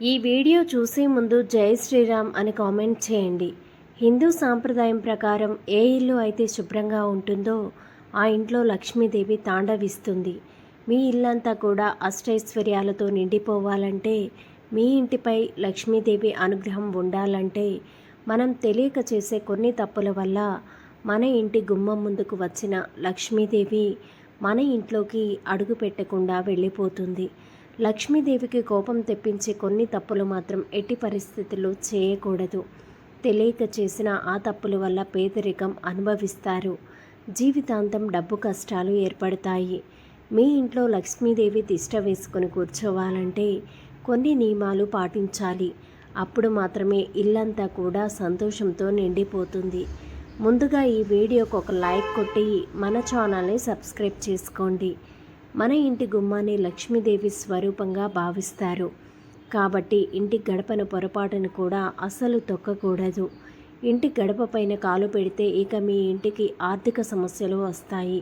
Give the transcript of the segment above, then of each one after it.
ఈ వీడియో చూసే ముందు జై శ్రీరామ్ అని కామెంట్ చేయండి. హిందూ సాంప్రదాయం ప్రకారం ఏ ఇల్లు అయితే శుభ్రంగా ఉంటుందో ఆ ఇంట్లో లక్ష్మీదేవి తాండవిస్తుంది. మీ ఇల్లంతా కూడా అష్టైశ్వర్యాలతో నిండిపోవాలంటే, మీ ఇంటిపై లక్ష్మీదేవి అనుగ్రహం ఉండాలంటే, మనం తెలియక చేసే కొన్ని తప్పుల వల్ల మన ఇంటి గుమ్మం ముందుకు వచ్చిన లక్ష్మీదేవి మన ఇంట్లోకి అడుగు పెట్టకుండా వెళ్ళిపోతుంది. లక్ష్మీదేవికి కోపం తెప్పించే కొన్ని తప్పులు మాత్రం ఎట్టి పరిస్థితుల్లో చేయకూడదు. తెలియక చేసిన ఆ తప్పుల వల్ల పేదరికం అనుభవిస్తారు. జీవితాంతం డబ్బు కష్టాలు ఏర్పడతాయి. మీ ఇంట్లో లక్ష్మీదేవి తిష్ట వేసుకొని కూర్చోవాలంటే కొన్ని నియమాలు పాటించాలి. అప్పుడు మాత్రమే ఇల్లంతా కూడా సంతోషంతో నిండిపోతుంది. ముందుగా ఈ వీడియోకి ఒక లైక్ కొట్టి మన ఛానల్ని సబ్స్క్రైబ్ చేసుకోండి. మన ఇంటి గుమ్మాన్ని లక్ష్మీదేవి స్వరూపంగా భావిస్తారు. కాబట్టి ఇంటి గడపను పొరపాటును కూడా అస్సలు తొక్కకూడదు. ఇంటి గడప పైన కాలు పెడితే ఇక మీ ఇంటికి ఆర్థిక సమస్యలు వస్తాయి.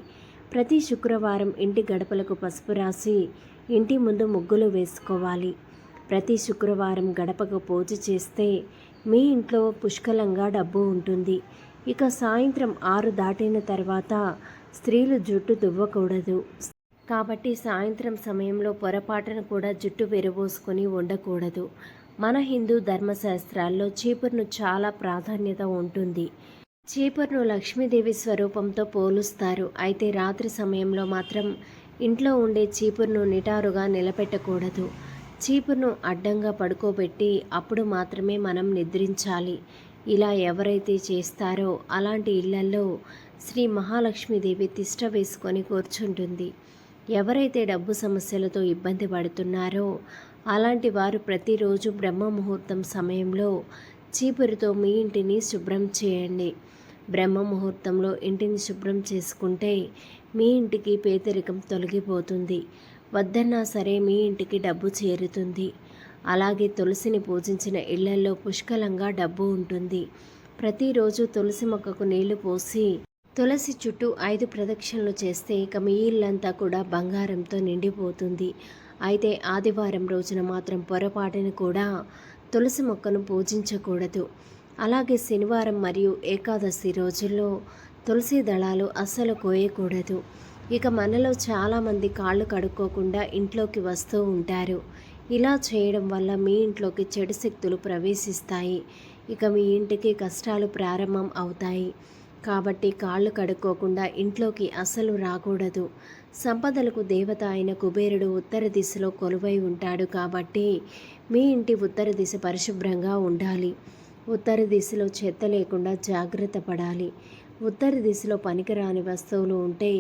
ప్రతి శుక్రవారం ఇంటి గడపలకు పసుపు రాసి ఇంటి ముందు ముగ్గులు వేసుకోవాలి. ప్రతి శుక్రవారం గడపకు పూజ చేస్తే మీ ఇంట్లో పుష్కలంగా డబ్బు ఉంటుంది. ఇక సాయంత్రం 6 దాటిన తర్వాత స్త్రీలు జుట్టు దువ్వకూడదు. కాబట్టి సాయంత్రం సమయంలో పొరపాటును కూడా జుట్టు విరబోసుకొని ఉండకూడదు. మన హిందూ ధర్మశాస్త్రాల్లో చీపురును చాలా ప్రాధాన్యత ఉంటుంది. చీపురును లక్ష్మీదేవి స్వరూపంతో పోలుస్తారు. అయితే రాత్రి సమయంలో మాత్రం ఇంట్లో ఉండే చీపురును నిటారుగా నిలబెట్టకూడదు. చీపురును అడ్డంగా పడుకోబెట్టి అప్పుడు మాత్రమే మనం నిద్రించాలి. ఇలా ఎవరైతే చేస్తారో అలాంటి ఇళ్లల్లో శ్రీ మహాలక్ష్మీదేవి తిష్ట వేసుకొని కూర్చుంటుంది. ఎవరైతే డబ్బు సమస్యలతో ఇబ్బంది పడుతున్నారో అలాంటి వారు ప్రతిరోజు బ్రహ్మ ముహూర్తం సమయంలో చీపురుతో మీ ఇంటిని శుభ్రం చేయండి. బ్రహ్మ ముహూర్తంలో ఇంటిని శుభ్రం చేసుకుంటే మీ ఇంటికి పేదరికం తొలగిపోతుంది. వద్దన్నా సరే మీ ఇంటికి డబ్బు చేరుతుంది. అలాగే తులసిని పూజించిన ఇళ్లల్లో పుష్కలంగా డబ్బు ఉంటుంది. ప్రతిరోజు తులసి మొక్కకు నీళ్లు పోసి తులసి చుట్టూ 5 ప్రదక్షిణలు చేస్తే ఇక మీ ఇల్లంతా కూడా బంగారంతో నిండిపోతుంది. అయితే ఆదివారం రోజున మాత్రం పొరపాటును కూడా తులసి మొక్కను పూజించకూడదు. అలాగే శనివారం మరియు ఏకాదశి రోజుల్లో తులసి దళాలు అస్సలు కోయకూడదు. ఇక మనలో చాలామంది కాళ్ళు కడుక్కోకుండా ఇంట్లోకి వస్తూ ఉంటారు. ఇలా చేయడం వల్ల మీ ఇంట్లోకి చెడు శక్తులు ప్రవేశిస్తాయి. ఇక మీ ఇంటికి కష్టాలు ప్రారంభం అవుతాయి. కాబట్టి కాళ్ళు కడుక్కోకుండా ఇంట్లోకి అస్సలు రాకూడదు. సంపదలకు దేవత అయిన కుబేరుడు ఉత్తర దిశలో కొలువై ఉంటాడు. కాబట్టి మీ ఇంటి ఉత్తర దిశ పరిశుభ్రంగా ఉండాలి. ఉత్తర దిశలో చెత్త లేకుండా జాగ్రత్త పడాలి. ఉత్తర దిశలో పనికిరాని వస్తువులు ఉంటే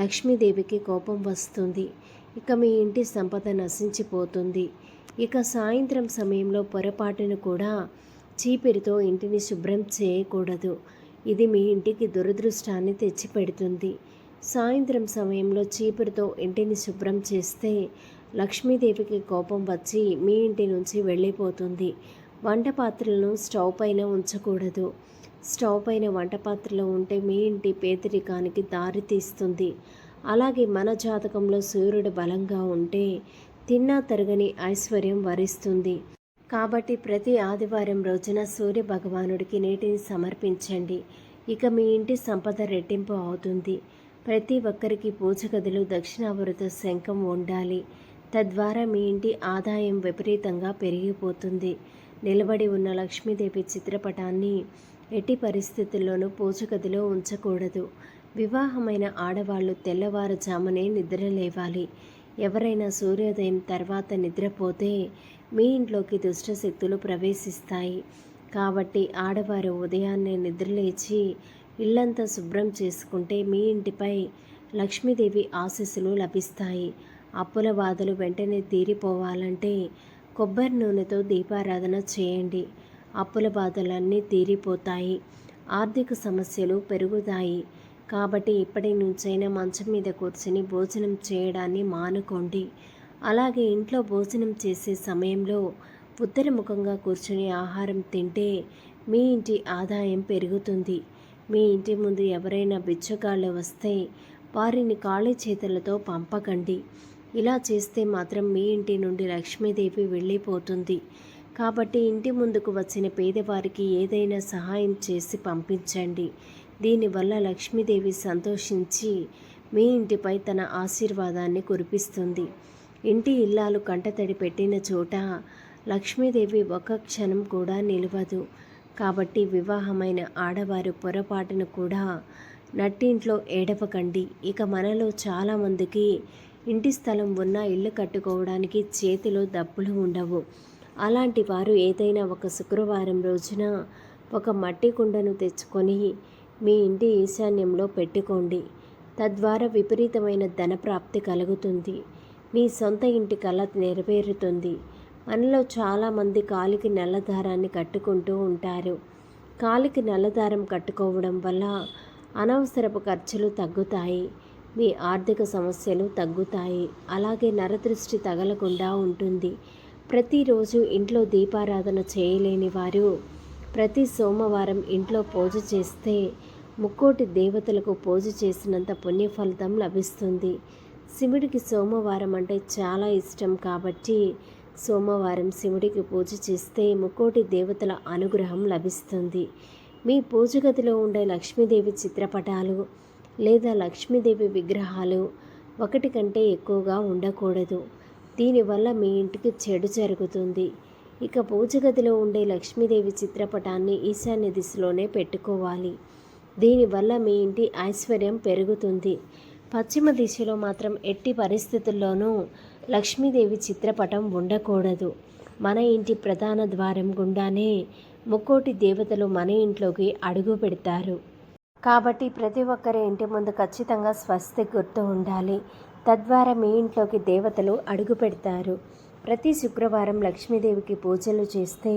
లక్ష్మీదేవికి కోపం వస్తుంది. ఇక మీ ఇంటి సంపద నశించిపోతుంది. ఇక సాయంత్రం సమయంలో పొరపాటును కూడా చీపిరితో ఇంటిని శుభ్రం చేయకూడదు. ఇది మీ ఇంటికి దురదృష్టాన్ని తెచ్చిపెడుతుంది. సాయంత్రం సమయంలో చీపురుతో ఇంటిని శుభ్రం చేస్తే లక్ష్మీదేవికి కోపం వచ్చి మీ ఇంటి నుంచి వెళ్ళిపోతుంది. వంట పాత్రలను స్టవ్ పైన ఉంచకూడదు. స్టవ్ పైన వంట పాత్రలు ఉంటే మీ ఇంటి పేదరికానికి దారి తీస్తుంది. అలాగే మన జాతకంలో సూర్యుడు బలంగా ఉంటే తిన్నా తరగని ఐశ్వర్యం వరిస్తుంది. కాబట్టి ప్రతి ఆదివారం రోజున సూర్య భగవానుడికి నీటిని సమర్పించండి. ఇక మీ ఇంటి సంపద రెట్టింపు అవుతుంది. ప్రతి ఒక్కరికి పూజ గదిలో దక్షిణావృత శంఖం ఉండాలి. తద్వారా మీ ఇంటి ఆదాయం విపరీతంగా పెరిగిపోతుంది. నిలబడి ఉన్న లక్ష్మీదేవి చిత్రపటాన్ని ఎట్టి పరిస్థితుల్లోనూ పూజ గదిలో ఉంచకూడదు. వివాహమైన ఆడవాళ్లు తెల్లవారుజామునే నిద్రలేవాలి. ఎవరైనా సూర్యోదయం తర్వాత నిద్రపోతే మీ ఇంట్లోకి దుష్టశక్తులు ప్రవేశిస్తాయి. కాబట్టి ఆడవారు ఉదయాన్నే నిద్రలేచి ఇల్లంతా శుభ్రం చేసుకుంటే మీ ఇంటిపై లక్ష్మీదేవి ఆశీస్సులు లభిస్తాయి. అప్పుల బాధలు వెంటనే తీరిపోవాలంటే కొబ్బరి నూనెతో దీపారాధన చేయండి. అప్పుల బాధలన్నీ తీరిపోతాయి. ఆర్థిక సమస్యలు పెరుగుతాయి. కాబట్టి ఇప్పటి నుంచైనా మంచం మీద కూర్చొని భోజనం చేయడాన్ని మానుకోండి. అలాగే ఇంట్లో భోజనం చేసే సమయంలో ఉత్తరముఖంగా కూర్చుని ఆహారం తింటే మీ ఇంటి ఆదాయం పెరుగుతుంది. మీ ఇంటి ముందు ఎవరైనా బిచ్చగాళ్ళు వస్తే వారిని ఖాళీ చేతులతో పంపకండి. ఇలా చేస్తే మాత్రం మీ ఇంటి నుండి లక్ష్మీదేవి వెళ్ళిపోతుంది. కాబట్టి ఇంటి ముందుకు వచ్చిన పేదవారికి ఏదైనా సహాయం చేసి పంపించండి. దీనివల్ల లక్ష్మీదేవి సంతోషించి మీ ఇంటిపై తన ఆశీర్వాదాన్ని కురిపిస్తుంది. ఇంటి ఇల్లాలు కంటతడి పెట్టిన చోట లక్ష్మీదేవి ఒక్క క్షణం కూడా నిలవదు. కాబట్టి వివాహమైన ఆడవారు పొరపాటును కూడా నట్టింట్లో ఏడవకండి. ఇక మనలో చాలామందికి ఇంటి స్థలం ఉన్నా ఇల్లు కట్టుకోవడానికి చేతిలో డబ్బులు ఉండవు. అలాంటి వారు ఏదైనా ఒక శుక్రవారం రోజున ఒక మట్టి కుండను తెచ్చుకొని మీ ఇంటి ఈశాన్యంలో పెట్టుకోండి. తద్వారా విపరీతమైన ధనప్రాప్తి కలుగుతుంది. మీ సొంత ఇంటి కల నెరవేరుతుంది. మనలో చాలామంది కాలికి నల్లదారాన్ని కట్టుకుంటూ ఉంటారు. కాలికి నల్లదారం కట్టుకోవడం వల్ల అనవసరపు ఖర్చులు తగ్గుతాయి. మీ ఆర్థిక సమస్యలు తగ్గుతాయి. అలాగే నరదృష్టి తగలకుండా ఉంటుంది. ప్రతిరోజు ఇంట్లో దీపారాధన చేయలేని వారు ప్రతి సోమవారం ఇంట్లో పూజ చేస్తే ముక్కోటి దేవతలకు పూజ చేసినంత పుణ్యఫలితం లభిస్తుంది. శివుడికి సోమవారం అంటే చాలా ఇష్టం కాబట్టి సోమవారం శివుడికి పూజ చేస్తే ముక్కోటి దేవతల అనుగ్రహం లభిస్తుంది. మీ పూజ గదిలో ఉండే లక్ష్మీదేవి చిత్రపటాలు లేదా లక్ష్మీదేవి విగ్రహాలు ఒకటి కంటే ఎక్కువగా ఉండకూడదు. దీనివల్ల మీ ఇంటికి చెడు జరుగుతుంది. ఇక పూజ గదిలో ఉండే లక్ష్మీదేవి చిత్రపటాన్ని ఈశాన్య దిశలోనే పెట్టుకోవాలి. దీనివల్ల మీ ఇంటి ఐశ్వర్యం పెరుగుతుంది. పశ్చిమ దిశలో మాత్రం ఎట్టి పరిస్థితుల్లోనూ లక్ష్మీదేవి చిత్రపటం ఉండకూడదు. మన ఇంటి ప్రధాన ద్వారం గుండానే ముక్కోటి దేవతలు మన ఇంట్లోకి అడుగు పెడతారు. కాబట్టి ప్రతి ఒక్కరి ఇంటి ముందు ఖచ్చితంగా స్వస్తిక్ గుర్తు ఉండాలి. తద్వారా మీ ఇంట్లోకి దేవతలు అడుగు పెడతారు. ప్రతి శుక్రవారం లక్ష్మీదేవికి పూజలు చేస్తే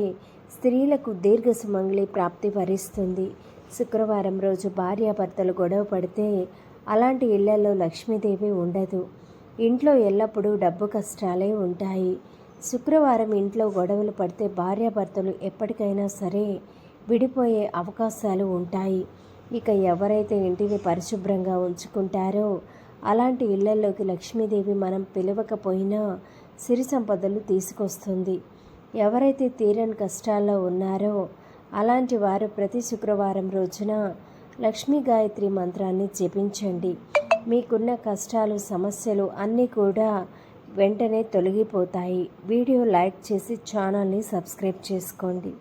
స్త్రీలకు దీర్ఘ సుమంగళి ప్రాప్తి వరిస్తుంది. శుక్రవారం రోజు భార్యాభర్తలు గొడవ పడితే అలాంటి ఇళ్లలో లక్ష్మీదేవి ఉండదు. ఇంట్లో ఎల్లప్పుడూ డబ్బు కష్టాలే ఉంటాయి. శుక్రవారం ఇంట్లో గొడవలు పడితే భార్యాభర్తలు ఎప్పటికైనా సరే విడిపోయే అవకాశాలు ఉంటాయి. ఇక ఎవరైతే ఇంటిని పరిశుభ్రంగా ఉంచుకుంటారో అలాంటి ఇళ్లలోకి లక్ష్మీదేవి మనం పిలవకపోయినా సిరి సంపదలు తీసుకొస్తుంది. ఎవరైతే తీరని కష్టాల్లో ఉన్నారో అలాంటి వారు ప్రతి శుక్రవారం రోజున లక్ష్మీ గాయత్రి మంత్రాన్ని జపించండి. మీకున్న కష్టాలు సమస్యలు అన్నీ కూడా వెంటనే తొలగిపోతాయి. వీడియో లైక్ చేసి ఛానల్ని సబ్స్క్రైబ్ చేసుకోండి.